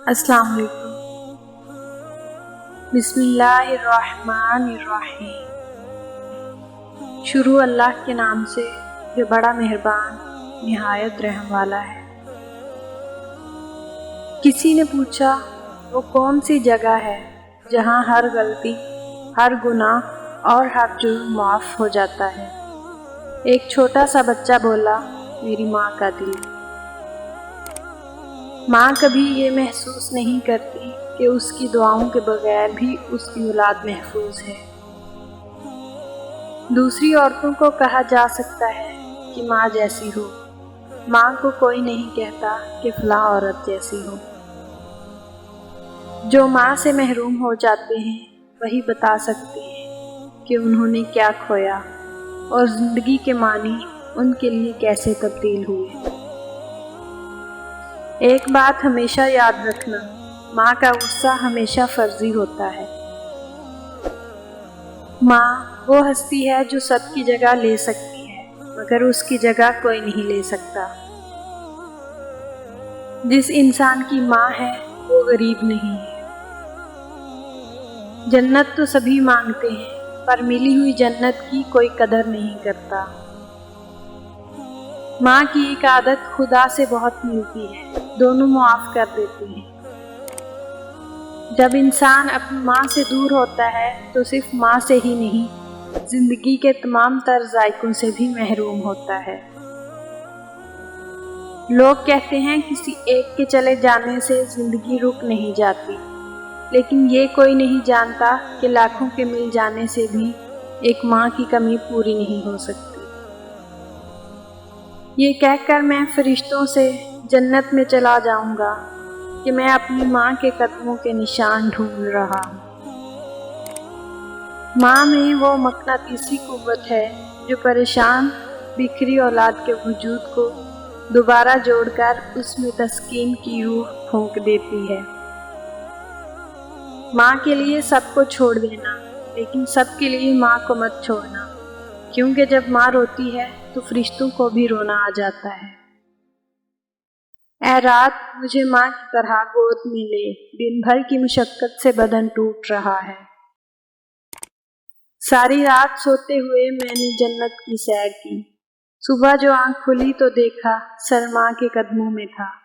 السلام علیکم۔ بسم اللہ الرحمن الرحیم۔ شروع اللہ کے نام سے جو بڑا مہربان نہایت رحم والا ہے۔ کسی نے پوچھا وہ کون سی جگہ ہے جہاں ہر غلطی، ہر گناہ اور ہر جرم معاف ہو جاتا ہے؟ ایک چھوٹا سا بچہ بولا، میری ماں کا دل۔ ماں کبھی یہ محسوس نہیں کرتی کہ اس کی دعاؤں کے بغیر بھی اس کی اولاد محفوظ ہے۔ دوسری عورتوں کو کہا جا سکتا ہے کہ ماں جیسی ہو، ماں کو کوئی نہیں کہتا کہ فلاں عورت جیسی ہو۔ جو ماں سے محروم ہو جاتے ہیں وہی بتا سکتے ہیں کہ انہوں نے کیا کھویا اور زندگی کے معنی ان کے لیے کیسے تبدیل ہوئے۔ ایک بات ہمیشہ یاد رکھنا، ماں کا غصہ ہمیشہ فرضی ہوتا ہے۔ ماں وہ ہستی ہے جو سب کی جگہ لے سکتی ہے، مگر اس کی جگہ کوئی نہیں لے سکتا۔ جس انسان کی ماں ہے وہ غریب نہیں ہے۔ جنت تو سبھی مانگتے ہیں، پر ملی ہوئی جنت کی کوئی قدر نہیں کرتا۔ ماں کی ایک عادت خدا سے بہت ملتی ہے، دونوں معاف کر دیتی ہیں۔ جب انسان اپنی ماں سے دور ہوتا ہے تو صرف ماں سے ہی نہیں، زندگی کے تمام تر ذائقوں سے بھی محروم ہوتا ہے۔ لوگ کہتے ہیں کسی ایک کے چلے جانے سے زندگی رک نہیں جاتی، لیکن یہ کوئی نہیں جانتا کہ لاکھوں کے مل جانے سے بھی ایک ماں کی کمی پوری نہیں ہو سکتی۔ یہ کہہ کر میں فرشتوں سے جنت میں چلا جاؤں گا کہ میں اپنی ماں کے قدموں کے نشان ڈھونڈ رہا ہوں۔ ماں میں وہ مقناطیسی قوت ہے جو پریشان بکھری اولاد کے وجود کو دوبارہ جوڑ کر اس میں تسکین کی روح پھونک دیتی ہے۔ ماں کے لیے سب کو چھوڑ دینا، لیکن سب کے لیے ماں کو مت چھوڑنا، کیونکہ جب ماں روتی ہے تو فرشتوں کو بھی رونا آ جاتا ہے۔ اے رات مجھے ماں کی طرح گود میں لے، دن بھر کی مشقت سے بدن ٹوٹ رہا ہے۔ ساری رات سوتے ہوئے میں نے جنت کی سیر کی۔ صبح جو آنکھ کھلی تو دیکھا سر ماں کے قدموں میں تھا۔